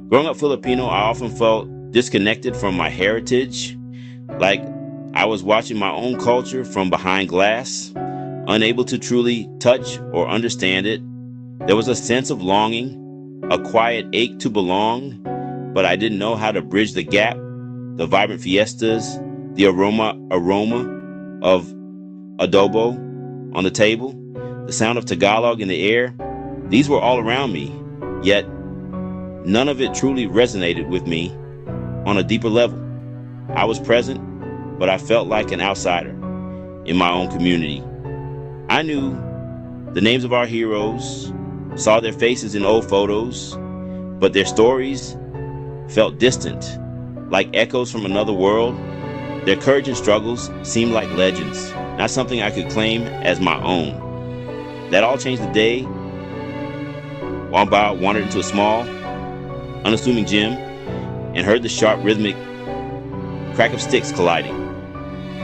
Growing up Filipino, I often felt disconnected from my heritage, like I was watching my own culture from behind glass, unable to truly touch or understand it. There was a sense of longing, a quiet ache to belong, but I didn't know how to bridge the gap. The vibrant fiestas, the aroma of adobo on the table, the sound of Tagalog in the air, these were all around me, yet none of it truly resonated with me on a deeper level. I was present, but I felt like an outsider in my own community. I knew the names of our heroes, saw their faces in old photos, but their stories felt distant, like echoes from another world. Their courage and struggles seemed like legends, not something I could claim as my own. That all changed the day Wamba wandered into a small, unassuming gym and heard the sharp rhythmic crack of sticks colliding.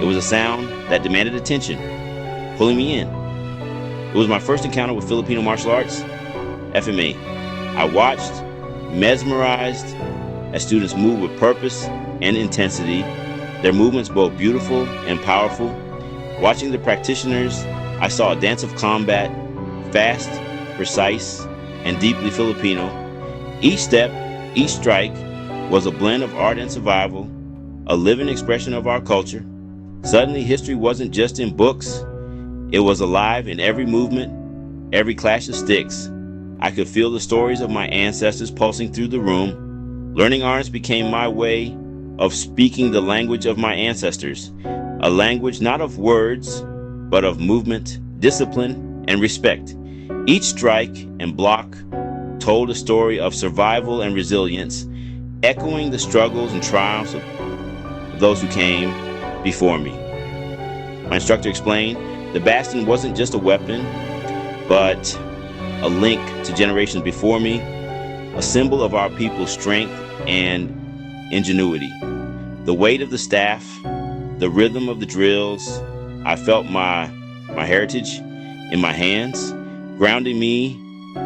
It was a sound that demanded attention, pulling me in. It was my first encounter with Filipino Martial Arts, FMA. I watched, mesmerized, as students moved with purpose and intensity, their movements both beautiful and powerful. Watching the practitioners, I saw a dance of combat, fast, precise, and deeply Filipino. Each step, each strike was a blend of art and survival, a living expression of our culture. Suddenly, history wasn't just in books, it was alive in every movement, every clash of sticks. I could feel the stories of my ancestors pulsing through the room. Learning Arnis became my way of speaking the language of my ancestors, a language not of words, but of movement, discipline, and respect. Each strike and block told a story of survival and resilience, echoing the struggles and triumphs of those who came before me. My instructor explained, the bastion wasn't just a weapon, but a link to generations before me, a symbol of our people's strength and ingenuity. The weight of the staff, the rhythm of the drills, I felt my heritage in my hands, grounding me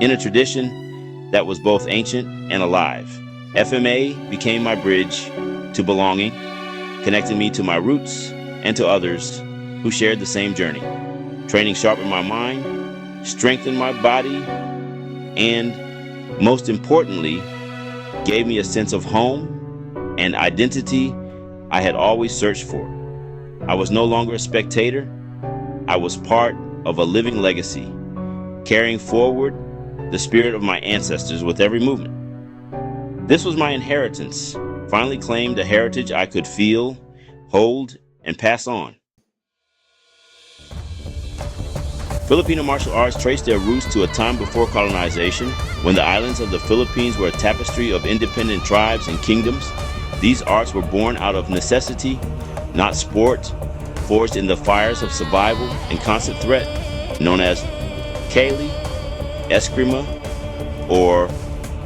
in a tradition that was both ancient and alive. FMA became my bridge to belonging, connecting me to my roots and to others who shared the same journey. Training sharpened my mind, strengthened my body, and most importantly, gave me a sense of home and identity I had always searched for. I was no longer a spectator. I was part of a living legacy, carrying forward the spirit of my ancestors with every movement. This was my inheritance, finally claimed a heritage I could feel, hold, and pass on. Filipino martial arts trace their roots to a time before colonization, when the islands of the Philippines were a tapestry of independent tribes and kingdoms. These arts were born out of necessity, not sport, forged in the fires of survival and constant threat, known as Kali, Eskrima, or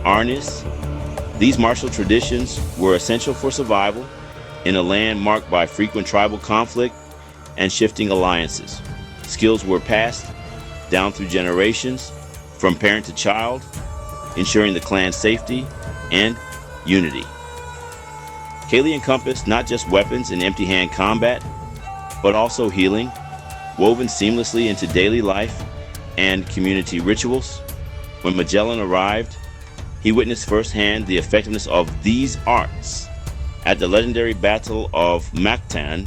Arnis. These martial traditions were essential for survival in a land marked by frequent tribal conflict and shifting alliances. Skills were passed down through generations, from parent to child, ensuring the clan's safety and unity. Kali encompassed not just weapons and empty-hand combat, but also healing, woven seamlessly into daily life and community rituals. When Magellan arrived, he witnessed firsthand the effectiveness of these arts at the legendary Battle of Mactan,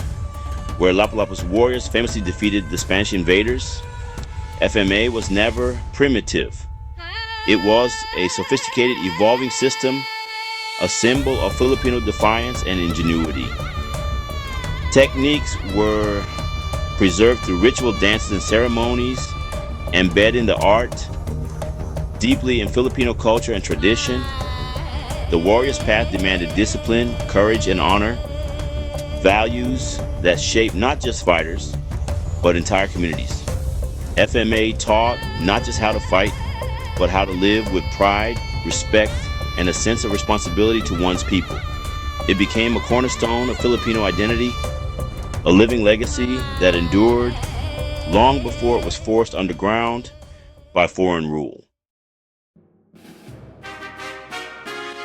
where Lapu-Lapu's warriors famously defeated the Spanish invaders. FMA was never primitive. It was a sophisticated, evolving system, a symbol of Filipino defiance and ingenuity. Techniques were preserved through ritual dances and ceremonies, embedding the art deeply in Filipino culture and tradition. The warrior's path demanded discipline, courage, and honor, values that shaped not just fighters, but entire communities. FMA taught not just how to fight, but how to live with pride, respect, and a sense of responsibility to one's people. It became a cornerstone of Filipino identity, a living legacy that endured long before it was forced underground by foreign rule.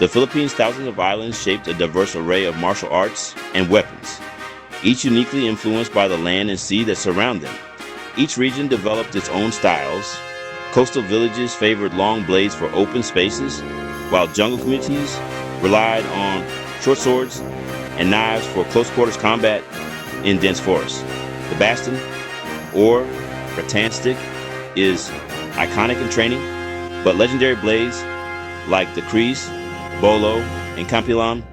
The Philippines' thousands of islands shaped a diverse array of martial arts and weapons, each uniquely influenced by the land and sea that surround them. Each region developed its own styles. Coastal villages favored long blades for open spaces, while jungle communities relied on short swords and knives for close quarters combat in dense forests. The baston, or rattan stick, is iconic in training, but legendary blades like the Kris, Bolo, and Campilan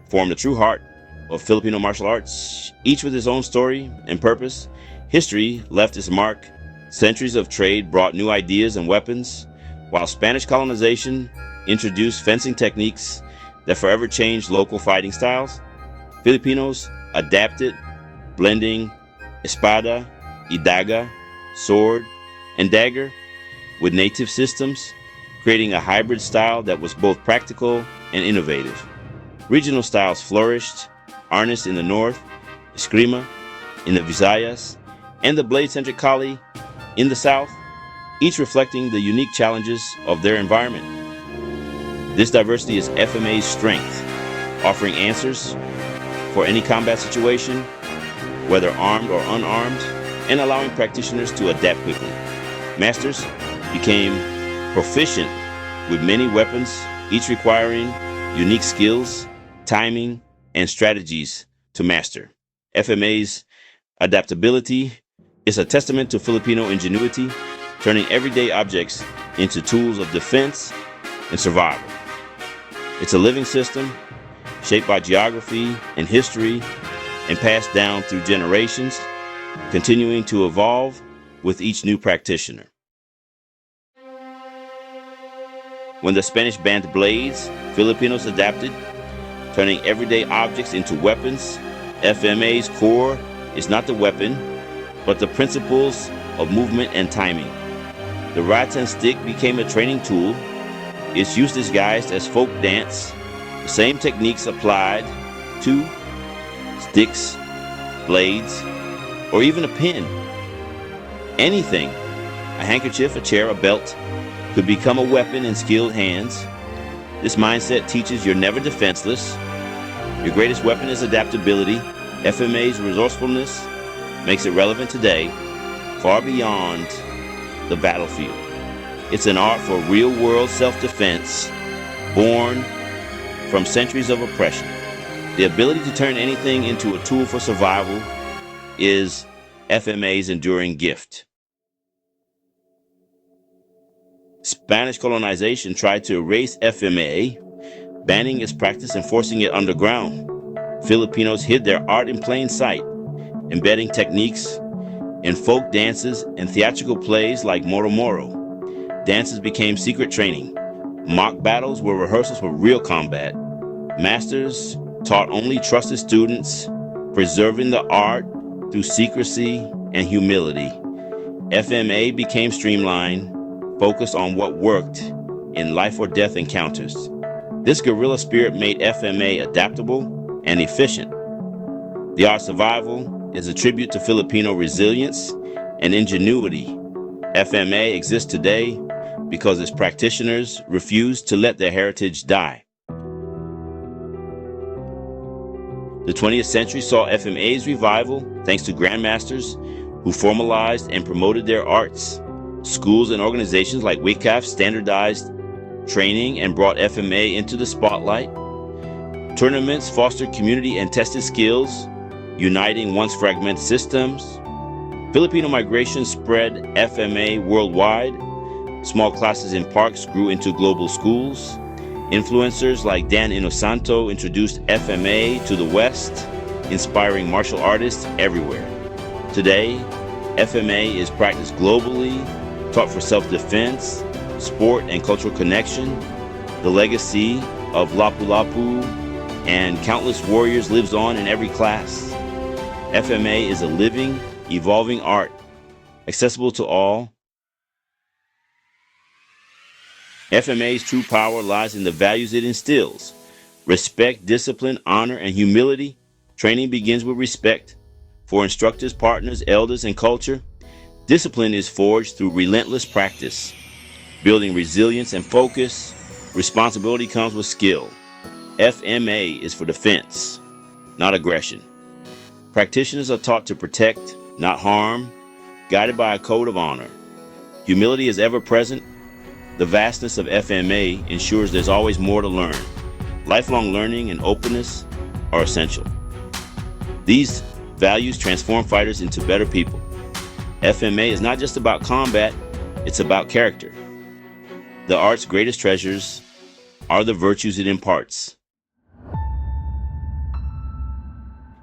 form the true heart of Filipino martial arts, each with its own story and purpose. History left its mark. Centuries of trade brought new ideas and weapons, while Spanish colonization introduced fencing techniques that forever changed local fighting styles. Filipinos adapted, blending espada, idaga, sword, and dagger with native systems, creating a hybrid style that was both practical and innovative. Regional styles flourished: Arnis in the north, Eskrima in the Visayas, and the blade-centric Kali in the south, each reflecting the unique challenges of their environment. This diversity is FMA's strength, offering answers for any combat situation, whether armed or unarmed, and allowing practitioners to adapt quickly. Masters became proficient with many weapons, each requiring unique skills, timing, and strategies to master. FMA's adaptability is a testament to Filipino ingenuity, turning everyday objects into tools of defense and survival. It's a living system shaped by geography and history and passed down through generations, continuing to evolve with each new practitioner. When the Spanish banned blades, Filipinos adapted, turning everyday objects into weapons. FMA's core is not the weapon, but the principles of movement and timing. The rattan stick became a training tool, its use disguised as folk dance, the same techniques applied to sticks, blades, or even a pin. Anything, a handkerchief, a chair, a belt, could become a weapon in skilled hands. This mindset teaches you're never defenseless. Your greatest weapon is adaptability. FMA's resourcefulness makes it relevant today, far beyond the battlefield. It's an art for real-world self-defense, born from centuries of oppression. The ability to turn anything into a tool for survival is FMA's enduring gift. Spanish colonization tried to erase FMA, banning its practice and forcing it underground. Filipinos hid their art in plain sight, embedding techniques in folk dances and theatrical plays like Moro Moro. Dances became secret training. Mock battles were rehearsals for real combat. Masters taught only trusted students, preserving the art through secrecy and humility. FMA became streamlined, focused on what worked in life or death encounters. This guerrilla spirit made FMA adaptable and efficient. The art survival is a tribute to Filipino resilience and ingenuity. FMA exists today because its practitioners refuse to let their heritage die. The 20th century saw FMA's revival thanks to grandmasters who formalized and promoted their arts. Schools and organizations like WICAF standardized training and brought FMA into the spotlight. Tournaments fostered community and tested skills, uniting once fragmented systems. Filipino migration spread FMA worldwide. Small classes in parks grew into global schools. Influencers like Dan Inosanto introduced FMA to the West, inspiring martial artists everywhere. Today, FMA is practiced globally, taught for self-defense, sport, and cultural connection. The legacy of Lapu-Lapu and countless warriors lives on in every class. FMA is a living, evolving art, accessible to all. FMA's true power lies in the values it instills: respect, discipline, honor, and humility. Training begins with respect for instructors, partners, elders, and culture. Discipline is forged through relentless practice, building resilience and focus. Responsibility comes with skill, FMA is for defense, not aggression. Practitioners are taught to protect, not harm, guided by a code of honor. Humility is ever present. The vastness of FMA ensures there's always more to learn. Lifelong learning and openness are essential. These values transform fighters into better people. FMA is not just about combat, it's about character. The art's greatest treasures are the virtues it imparts.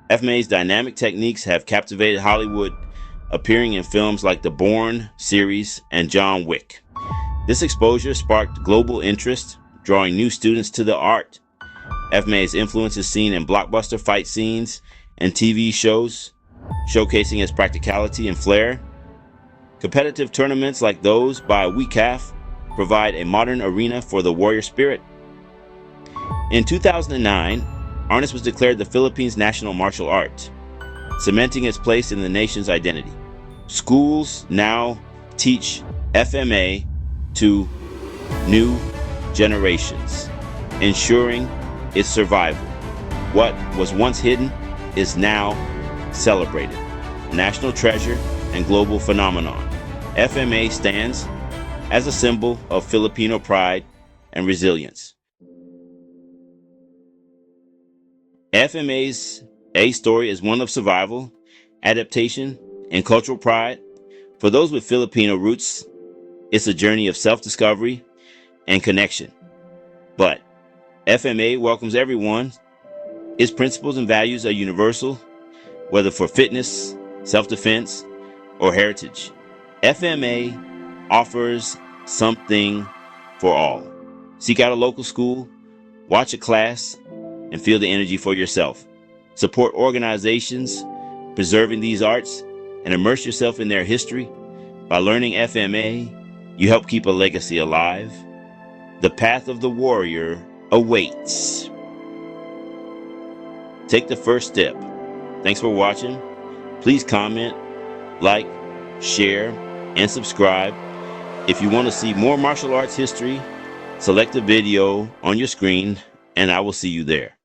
FMA's dynamic techniques have captivated Hollywood, appearing in films like the Bourne series and John Wick. This exposure sparked global interest, drawing new students to the art. FMA's influence is seen in blockbuster fight scenes and TV shows, showcasing its practicality and flair. Competitive tournaments like those by WCAF provide a modern arena for the warrior spirit. In 2009, Arnis was declared the Philippines' national martial art, cementing its place in the nation's identity. Schools now teach FMA to new generations, ensuring its survival. What was once hidden is now celebrated. National treasure and global phenomenon. FMA stands as a symbol of Filipino pride and resilience. FMA's story is one of survival, adaptation, and cultural pride. For those with Filipino roots, it's a journey of self-discovery and connection. But FMA welcomes everyone. Its principles and values are universal, whether for fitness, self-defense, or heritage. FMA offers something for all. Seek out a local school, watch a class, and feel the energy for yourself. Support organizations preserving these arts and immerse yourself in their history. By learning FMA, you help keep a legacy alive. The path of the warrior awaits. Take the first step. Thanks for watching. Please comment, like, share, and subscribe. If you want to see more martial arts history, select the video on your screen, and I will see you there.